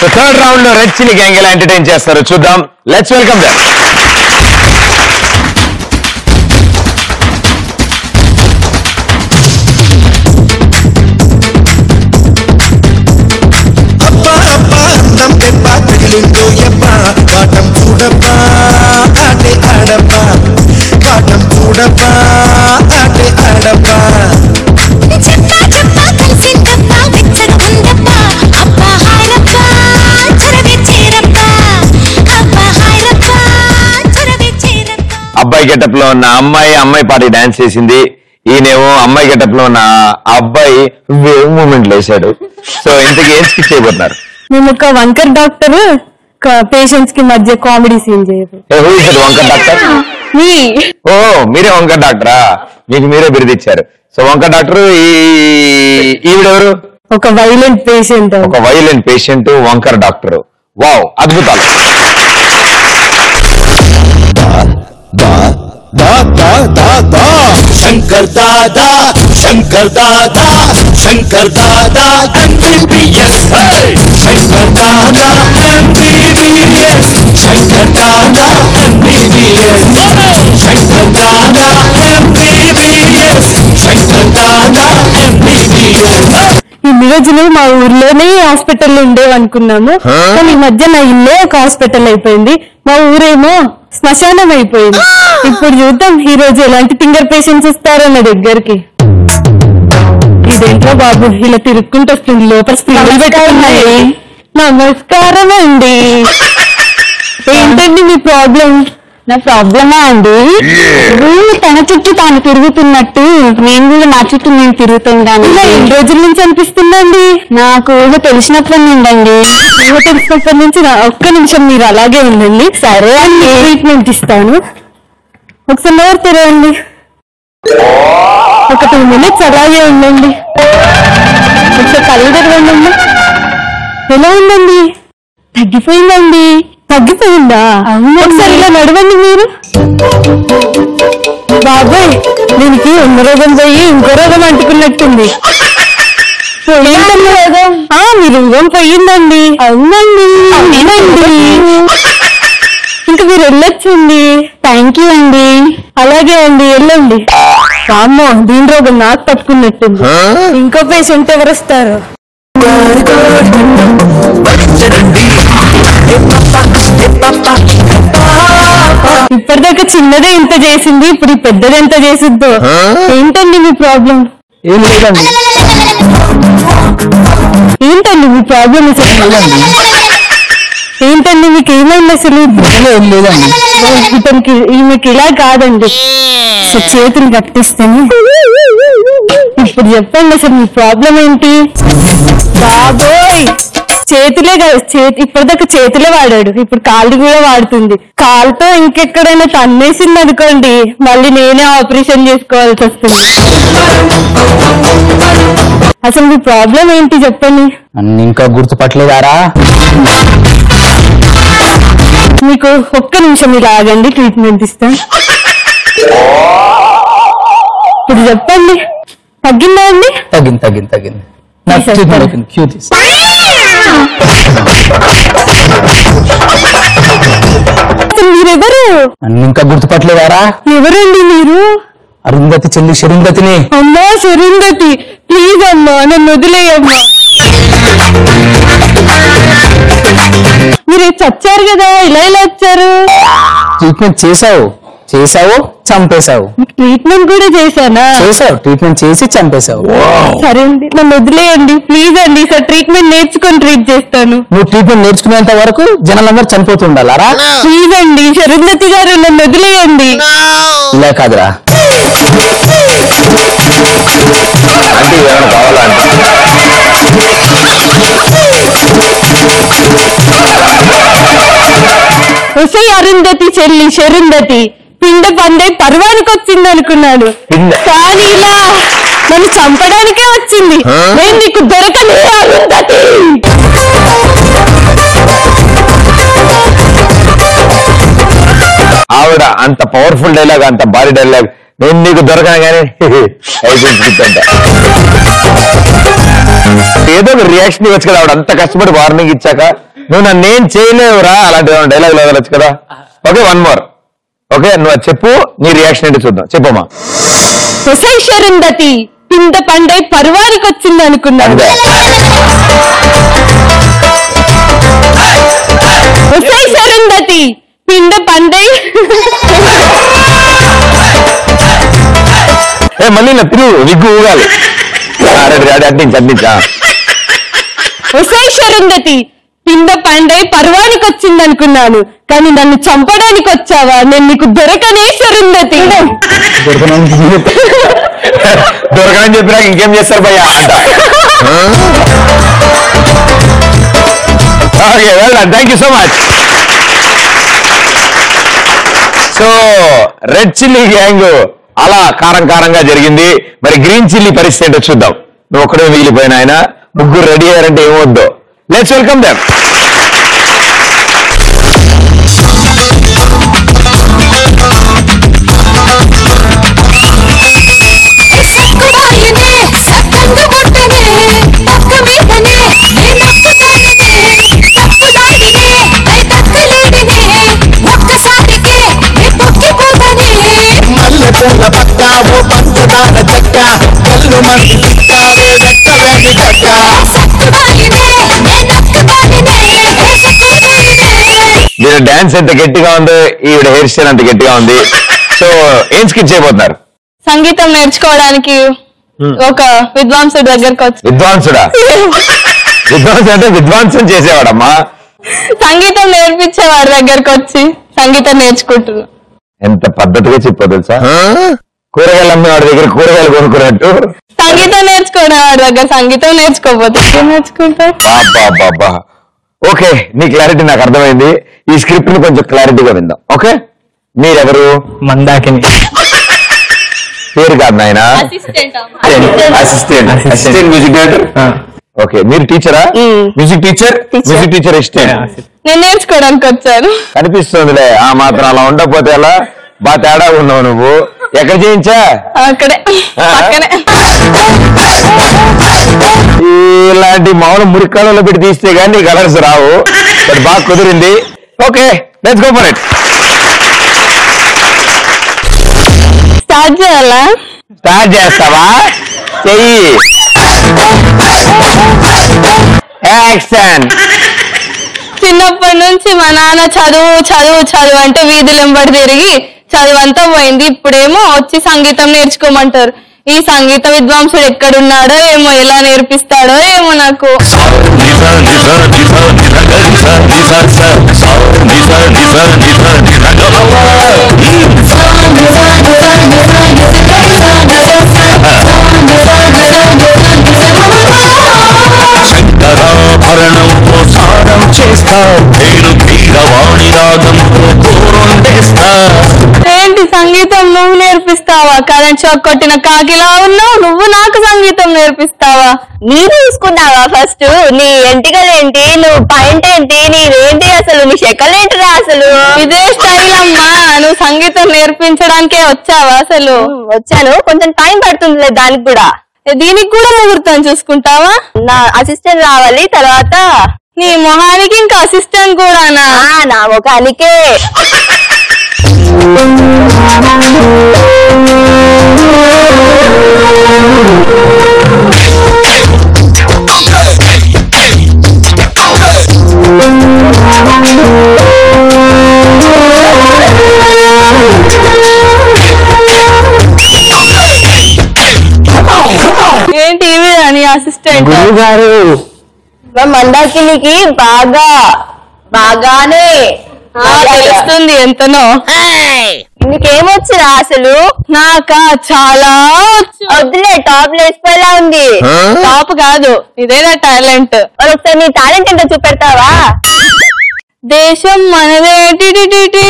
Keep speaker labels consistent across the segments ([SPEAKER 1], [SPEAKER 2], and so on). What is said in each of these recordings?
[SPEAKER 1] So third round లో red chilli gang ఎలా entertain చేస్తారో చూద్దాం. Let's welcome them. అబ్బాయి గెటప్ లో ఉన్న అమ్మాయి పాటి డాన్స్ చేసింది. ఈయనేమో అమ్మాయి గెటప్ లో ఉన్న అబ్బాయి మూమెంట్ వేసాడు. సో ఇంతకీ ఏం స్కిచ్ చేయబోతున్నారు?
[SPEAKER 2] మేము ఒక వంకర్ డాక్టర్ పేషెంట్స్ కి మధ్య కామెడీ సీన్ చేయరు.
[SPEAKER 1] వంకర్ డాక్టర్? ఓ మీరే వంకర్ డాక్టరా? మీకు మీరే బిరుదిచ్చారు. So వంకర్ doctor. ఈవిడెవరు?
[SPEAKER 2] ఒక వైలెంట్ పేషెంట్
[SPEAKER 1] వంకర్ డాక్టర్. వావ్, అద్భుతాలు.
[SPEAKER 3] Shankar Dada Shankar Dada Shankar Dada MBBS Shankar Dada MBBS Shankar Dada MBBS Shankar Dada MBBS Shankar Dada MBBS.
[SPEAKER 2] ఇన్ని రోజులు మా ఊర్లోనే హాస్పిటల్ ఉండేవనుకున్నాము, కానీ ఈ మధ్య నా ఇల్లే ఒక హాస్పిటల్ అయిపోయింది. మా ఊరేమో శ్మశానం అయిపోయింది. ఇప్పుడు చూద్దాం ఈ రోజు ఎలాంటి ఫింగర్ పేషెంట్స్ వస్తారో నా దగ్గరికి. ఇదేంటో బాబు ఇలా తిరుక్కుంటూ వస్తుంది, లోపల స్ప్రింగులు పెట్టుకున్నాయి. నమస్కారం అండి. ఏంటండి మీ ప్రాబ్లం? నా ప్రాబ్లమా అండి, తన చుట్టూ తాను తిరుగుతున్నట్టు నేను కూడా నా చుట్టూ నేను తిరుగుతాను. కానీ ఎన్ని రోజుల నుంచి అనిపిస్తుందండి? నాకు ఊహ తెలిసినప్పుడు ఉండండి. ఊహ తెలిసినప్పటి నుంచి ఒక్క నిమిషం మీరు అలాగే ఉండండి. సరే అండి, ట్రీట్మెంట్ ఇస్తాను. ఒకసారి నోరు తెరవండి. ఒక 2 minutes అలాగే ఉండండి. ఒకసారి కళ్ళు తెరవండి. ఎలా ఉందండి? తగ్గిపోయిందండి. తగ్గిపోయిందా? ఒకసారి ఇలా నడవండి మీరు. బాబాయ్, దీనికి ఉన్న రోగం పోయి ఇంకో రోగం అంటుకున్నట్టుంది. మీ రోగం పోయిందండి. అవునండి. ఇంకా మీరు వెళ్ళొచ్చండి. థ్యాంక్ యూ అండి. అలాగే అండి, వెళ్ళండి. అమ్మో, దీని రోగం నాకు పట్టుకున్నట్టుంది. ఇంకో పేషెంట్ ఎవరు వస్తారు? ఇప్పటిదాకా చిన్నదే ఇంత చేసింది, ఇప్పుడు పెద్దది ఎంత చేసిద్దో. ఏంటండి మీ ప్రాబ్లం?
[SPEAKER 1] ఏం లేదండి.
[SPEAKER 2] ఏంటండి మీ ప్రాబ్లం? ఏంటండి మీకు ఏమైంది అసలు?
[SPEAKER 1] ఏం లేదండి.
[SPEAKER 2] ఇతనికి ఈమెకి ఇలా కాదండి. చేతులు కట్టిస్తాను. ఇప్పుడు చెప్పండి అసలు మీ ప్రాబ్లం ఏంటి? బాబోయ్, చేతులే కదా, ఇప్పటిదాకా చేతులే వాడాడు, ఇప్పుడు కాళ్ళు కూడా వాడుతుంది. కాలుతో ఇంకెక్కడైనా తన్నేసింది అనుకోండి, మళ్ళీ నేనే ఆపరేషన్ చేసుకోవాల్సి వస్తుంది. అసలు మీ ప్రాబ్లం ఏంటి చెప్పండి?
[SPEAKER 1] ఇంకా గుర్తుపట్టలేదారా?
[SPEAKER 2] మీకు ఒక్క నిమిషం ఇలా ఆగండి, ట్రీట్మెంట్ ఇస్తాను. ఇప్పుడు చెప్పండి, తగ్గిందా అండి?
[SPEAKER 1] తగ్గింది.
[SPEAKER 2] మీరెవరు?
[SPEAKER 1] ఇంకా గుర్తుపట్టలేదారా?
[SPEAKER 2] ఎవరండి మీరు?
[SPEAKER 1] అరుంధతి చెల్లి శరుంధతిని.
[SPEAKER 2] అమ్మా శరుంధతి, ప్లీజ్ అమ్మా నన్ను వదిలేయమ్మా. మీరు చచ్చారు కదా, ఇలా వచ్చారు?
[SPEAKER 1] ట్రీట్మెంట్ చేసావు చంపేశావు.
[SPEAKER 2] ట్రీట్మెంట్ కూడా చేశానా?
[SPEAKER 1] చేసావు, ట్రీట్మెంట్ చేసి చంపేశావు.
[SPEAKER 2] సరే అండి, నన్ను వదిలేయండి ప్లీజ్ అండి. సార్ ట్రీట్మెంట్ నేర్చుకొని ట్రీట్ చేస్తాను.
[SPEAKER 1] నువ్వు ట్రీట్మెంట్ నేర్చుకునేంత వరకు జనాలందరూ చనిపోతుండాలా?
[SPEAKER 2] ప్లీజ్ అండి శరుంధతి గారు, నన్ను వదిలేయండి.
[SPEAKER 1] ఇలా కాదురా, అంటే ఏమైనా కావాలా?
[SPEAKER 2] ఒసై అరుంధతి చెల్లి శరుంధతి, పిండ పండే పర్వానికి వచ్చింది అనుకున్నాను, కానీ ఇలా నన్ను చంపడానికే వచ్చింది. నేను నీకు దొరకలేదు అరుంధతి.
[SPEAKER 1] ఆవిడ అంత పవర్ఫుల్ డైలాగ్, అంత భారీ డైలాగ్, నేను నీకు దొరకగానే ఏదో ఒక రియాక్షన్ ఇవ్వచ్చు కదా, ఆవిడ అంత కష్టపడి వార్నింగ్ ఇచ్చాక నువ్వు నన్నేం చేయలేవురా అలాంటి డైలాగ్ వదలొచ్చు కదా. Okay, 1 more. ఓకే, నువ్వు అది చెప్పు, నీ రియాక్షన్ ఏంటో చూద్దాం. చెప్పమ్మా.
[SPEAKER 2] శరుంధతి పిండ పండే పర్వానికి వచ్చింది అనుకున్నాను. శరుంధతి పిండ పండే
[SPEAKER 1] మళ్ళీ నా తిరుగు విగ్గు ఊగాలి. అడ్డించా.
[SPEAKER 2] శరుంధతి పిండ పండే పర్వానికి వచ్చింది అనుకున్నాను, కానీ నన్ను చంపడానికి వచ్చావా? నేను నీకు దొరకనే శరుంధతి.
[SPEAKER 1] దొరకని చెప్పినా ఇంకేం చేస్తారు భయ్యా అంట. Okay, well done, thank you so much. So red chilli gang అలా కారం కారంగా జరిగింది. మరి గ్రీన్ చిల్లీ పరిస్థితి ఏంటో చూద్దాం. నువ్వు ఒక్కడే మిగిలిపోయిన ఆయన, ముగ్గురు రెడీ అయ్యారంటే ఏమొద్దు. Let's welcome them. మీరు డాన్స్ ఎంత గట్టిగా ఉందో ఈవిడ హెయిర్ స్టైల్ అంత గట్టిగా ఉంది. సో ఏం స్కిట్ చేయబోతున్నారు?
[SPEAKER 2] సంగీతం నేర్చుకోవడానికి ఒక విద్వాంసుడి దగ్గరకు వచ్చి.
[SPEAKER 1] విద్వాంసుడా? విద్వాంసు అంటే విద్వాంసం చేసేవాడమ్మా.
[SPEAKER 2] సంగీతం నేర్పించేవాడి దగ్గరకు వచ్చి సంగీతం నేర్చుకుంటున్నా.
[SPEAKER 1] ఎంత పద్ధతిగా చెప్పో తెలుసా? కూరగాయలు అమ్మేవాడి దగ్గర కూరగాయలు కొనుక్కున్నట్టు
[SPEAKER 2] సంగీతం నేర్చుకునేవాడి దగ్గర సంగీతం నేర్చుకోకపోతే నేర్చుకుంటారు.
[SPEAKER 1] ఓకే, నీ క్లారిటీ నాకు అర్థమైంది. ఈ స్క్రిప్ట్ ని కొంచెం క్లారిటీగా విందాం. ఓకే, మీరెవరు?
[SPEAKER 4] మందాకిని.
[SPEAKER 1] పేరు కాదు నాయన, అసిస్టెంట్ మ్యూజిక్ డైరెక్టర్. ఓకే, మీరు టీచరా? Music teacher. Music teacher assistant.
[SPEAKER 2] నేను నేర్చుకోవడానికి వచ్చాను.
[SPEAKER 1] కనిపిస్తుందిలే, ఆ మాత్రం అలా ఉండకపోతే ఎలా? బాగా తేడా ఉన్నావు నువ్వు. ఎక్కడ చేయించా?
[SPEAKER 2] అక్కడే పక్కనే.
[SPEAKER 1] ఇలాంటి మౌనం మురికాలలో పెట్టి తీస్తే గానీ కలర్స్ రావు. బట్ బాగా కుదిరింది. Okay, let's go for it.
[SPEAKER 2] Start చేయాలా?
[SPEAKER 1] స్టార్ట్ చేస్తావా? చెయ్యి. యాక్షన్.
[SPEAKER 2] చిన్నప్పటి నుంచి మా నాన్న చదువు చదువు చదువు అంటే వీధులు వెంబడి తిరిగి చదువంతా పోయింది. ఇప్పుడేమో వచ్చి సంగీతం నేర్చుకోమంటారు. ఈ సంగీత విద్వాంసుడు ఎక్కడున్నాడో ఏమో, ఎలా నేర్పిస్తాడో ఏమో నాకు.
[SPEAKER 3] శంకరాభరణంతో సారం చేస్తా, నేను కీరవాణి రాగంతో కూరుండేస్తా.
[SPEAKER 2] ఏంటి సంగీతం నువ్వు నేర్పిస్తావా? కరెంట్ షాక్ కొట్టిన కాకిలా ఉన్నావు, నువ్వు నాకు సంగీతం నేర్పిస్తావా?
[SPEAKER 5] నీరు చూసుకున్నావా ఫస్ట్? నీ ఎంటికలేంటి, నువ్వు పాయింట్ ఏంటి, నీదేంటి అసలు, నీ శకలేంటిరా అసలు?
[SPEAKER 2] ఇదే స్టైల్ అమ్మా. నువ్వు సంగీతం నేర్పించడానికే వచ్చావా? అసలు
[SPEAKER 5] వచ్చాను, కొంచెం టైం పడుతుందిలే దానికి కూడా.
[SPEAKER 2] దీనికి కూడా ముహూర్తం చూసుకుంటావా?
[SPEAKER 5] నా అసిస్టెంట్ రావాలి, తర్వాత
[SPEAKER 2] నీ మొహానికి ఇంకా అసిస్టెంట్ కూడానా?
[SPEAKER 5] నా ముఖానికే.
[SPEAKER 2] ఏంటి నీ అసిస్టెంట్?
[SPEAKER 4] గురువు గారు
[SPEAKER 5] మందాకినికి బాగానే
[SPEAKER 2] తెలుస్తుంది ఎంతనో.
[SPEAKER 5] నీకేమొచ్చురా అసలు?
[SPEAKER 2] నాకా చాలా వచ్చు.
[SPEAKER 5] వద్దులే, టాప్ లేసిపోయేలా ఉంది.
[SPEAKER 2] టాప్ కాదు, ఇదే నా టాలెంట్.
[SPEAKER 5] ఒకసారి నీ టాలెంట్ ఏంటో చూపెడతావా?
[SPEAKER 2] దేశం మనదే టిటిటి,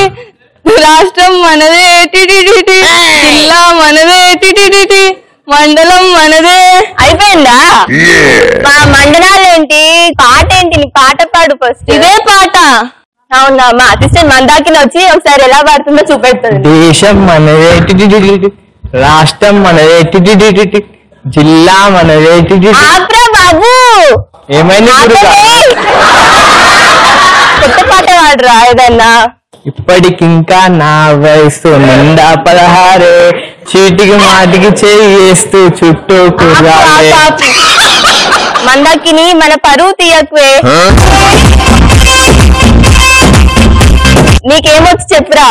[SPEAKER 2] రాష్ట్రం మనదే టిటిటి, జిల్లా మనదే టిటిటి, మండలం మనదే.
[SPEAKER 5] అయిపోయిందా? మా మండలాలేంటి, పాట ఏంటి? నీ పాట పాడు ఫస్ట్.
[SPEAKER 2] ఇదే పాట.
[SPEAKER 5] అవునా? మా అసిస్టెంట్ మందాకిని వచ్చి ఒకసారి ఎలా పాడుతుందో చూపెడుతుంది.
[SPEAKER 4] దేశం మనదే, రాష్ట్రం మనదే, జిల్లా మనదే.
[SPEAKER 5] ఆగ్రా బాబు,
[SPEAKER 4] ఏమైంది గురుగారు?
[SPEAKER 5] కొత్త పాట పాడరా ఏదన్నా.
[SPEAKER 4] ఇప్పటికింకా నా వయసు నిండా 16 చీటికి మాటికి చేస్తూ చుట్టూ కుర్రాలే.
[SPEAKER 5] మందాకిని మన పరువు తీయకువే. నీకేమొచ్చు చెప్పురా.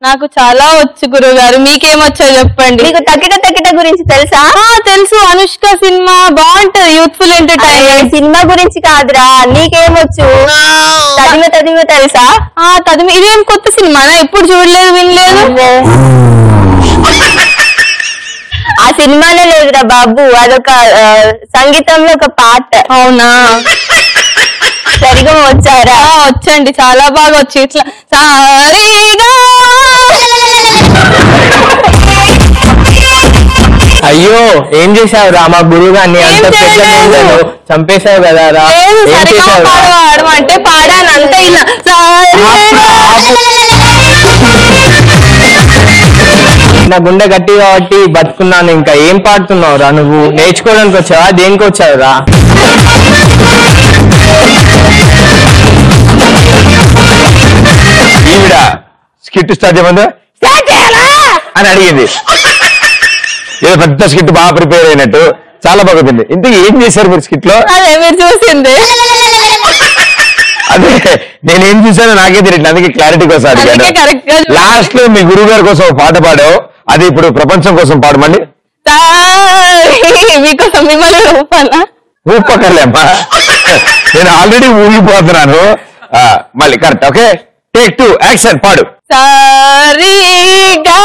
[SPEAKER 2] నాకు చాలా వచ్చు గురుగారు, మీకేమొచ్చో చెప్పండి.
[SPEAKER 5] నీకు తకిట తకిట గురించి తెలుసా?
[SPEAKER 2] తెలుసు, అనుష్క సినిమా బాగుంటది, యూత్ఫుల్ ఎంటర్టైన్మెంట్.
[SPEAKER 5] సినిమా గురించి కాదురా, నీకేమొచ్చు? తదిమ తదిమ తెలుసా?
[SPEAKER 2] తదిమి. ఇదేం కొత్త సినిమానా? ఎప్పుడు చూడలేదు, వినలేదు.
[SPEAKER 5] ఆ సినిమాలో లేదురా బాబు, అదొక సంగీతంలో ఒక పాట.
[SPEAKER 2] అవునా?
[SPEAKER 5] సరిగా వచ్చారా?
[SPEAKER 2] వచ్చండి, చాలా బాగా వచ్చి. ఇట్లా సారీగా.
[SPEAKER 4] అయ్యో ఏం చేసావు రా మా గురువు గారిని? అంత పెద్ద నిందలు చంపేశావు కదా రా. ఏం చేసావు?
[SPEAKER 2] పాడమంటే పాడాను అంతే. ఇలా
[SPEAKER 4] నా గుండె గట్టి కాబట్టి బతుకున్నాను. ఇంకా ఏం పాడుతున్నావు రా నువ్వు? నేర్చుకోవడానికి వచ్చావా, దేనికి వచ్చావు రా?
[SPEAKER 1] ఈవిడ స్కిట్ స్టార్ట్ చేయమందా అని అడిగింది. ఏదో పెద్ద స్కిట్ బాగా ప్రిపేర్ అయినట్టు చాలా బాగుంది. ఇంతకీ ఏం చేశారు మీరు స్కిట్ లో?
[SPEAKER 2] అదే మీరు చూసింది.
[SPEAKER 1] అదే నేనేం చూసానో నాకే తెలియట్లేదు, అందుకే క్లారిటీ కోసం అడిగాను. లాస్ట్ లో మీ గురువు గారి కోసం పాట పాడావు, అది ఇప్పుడు ప్రపంచం కోసం పాడమండి.
[SPEAKER 2] మీకోసం మిమ్మల్ని ఊపాలా?
[SPEAKER 1] ఊపకర్లేమ్మా, నేను ఆల్రెడీ ఊగిపోతున్నాను. మళ్ళీ కరెక్ట్. ఓకే, టేక్ 2 యాక్షన్, పాడు.
[SPEAKER 2] సారీగా.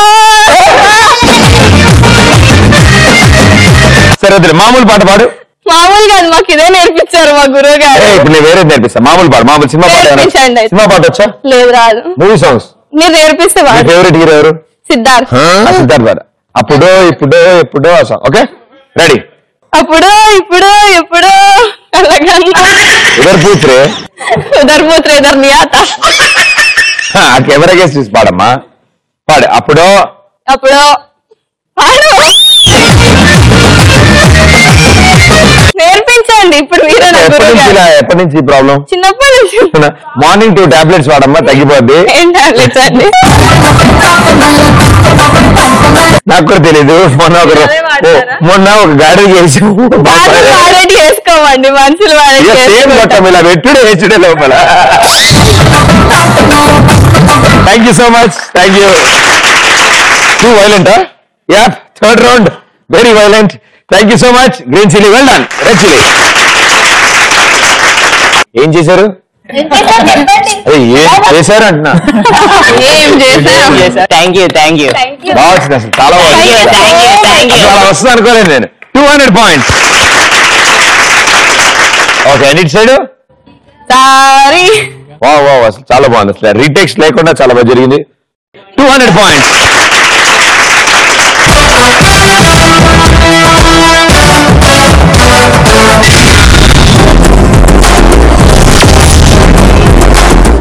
[SPEAKER 1] సరే వద్దు, మామూలు పాట పాడు.
[SPEAKER 2] మామూలు కాదు, మాకు ఇదే నేర్పించారు మా గురువు గారు.
[SPEAKER 1] ఇప్పుడు నేను వేరే నేర్పిస్తా. మామూలు పాడు, మామూలు సినిమా పాట.
[SPEAKER 2] నేర్పించండి.
[SPEAKER 1] సినిమా పాట వచ్చా?
[SPEAKER 2] లేదు, రాదు.
[SPEAKER 1] మూవీ సాంగ్స్
[SPEAKER 2] మీరు నేర్పిస్తే
[SPEAKER 1] మీ ఫేవరెట్ హీరో ఎవరు?
[SPEAKER 2] సిద్ధార్థ్.
[SPEAKER 1] సిద్ధార్థ్ గారు. అప్పుడో ఇప్పుడో ఎప్పుడో ఆ సాంగ్. Okay, ready.
[SPEAKER 2] అప్పుడు ఇప్పుడు ఎప్పుడో
[SPEAKER 1] ఇద్దరు పూత్రే
[SPEAKER 2] ఉదర్పూత్ర ఇద్దరు నియాత.
[SPEAKER 1] ఆ కెమెరా కేసు చూసి పాడమ్మా. పాడు. అప్పుడో
[SPEAKER 2] అప్పుడు పాడు. నేర్పించండి ఇప్పుడు మీరే.
[SPEAKER 1] ఎప్పటి నుంచి ఈ ప్రాబ్లం?
[SPEAKER 2] చిన్నప్పటి నుంచి.
[SPEAKER 1] మార్నింగ్ 2 టాబ్లెట్స్ వాడమ్మా, తగ్గిపోద్ది.
[SPEAKER 2] ఏం టాబ్లెట్స్ అండి?
[SPEAKER 1] నాకు కూడా తెలీదు. మొన్న ఒక గాడి చేసి
[SPEAKER 2] వాడేటి వేసుకోమండి, మనుషులు
[SPEAKER 1] సేమ్ మొత్తం ఇలా పెట్టుడే వేసుడే లోపల. Thank you so much. Thank you. Too వైలెంటా? Yeah, third round very violent. Thank you so much. Green chilli, well done. Red chilli ఏం చేశారు? ఏం చేశారు అంటున్నా.
[SPEAKER 4] థ్యాంక్ యూ
[SPEAKER 1] బాగా వచ్చింది, అసలు చాలా బాగుంది. అలా వస్తుంది అనుకోలేదు నేను. 200 points. ఓకే, అన్నిటి సైడ్
[SPEAKER 2] సారీ.
[SPEAKER 1] వా అసలు చాలా బాగుంది. అసలు రీటేక్స్ లేకుండా చాలా బాగా జరిగింది. 200 points.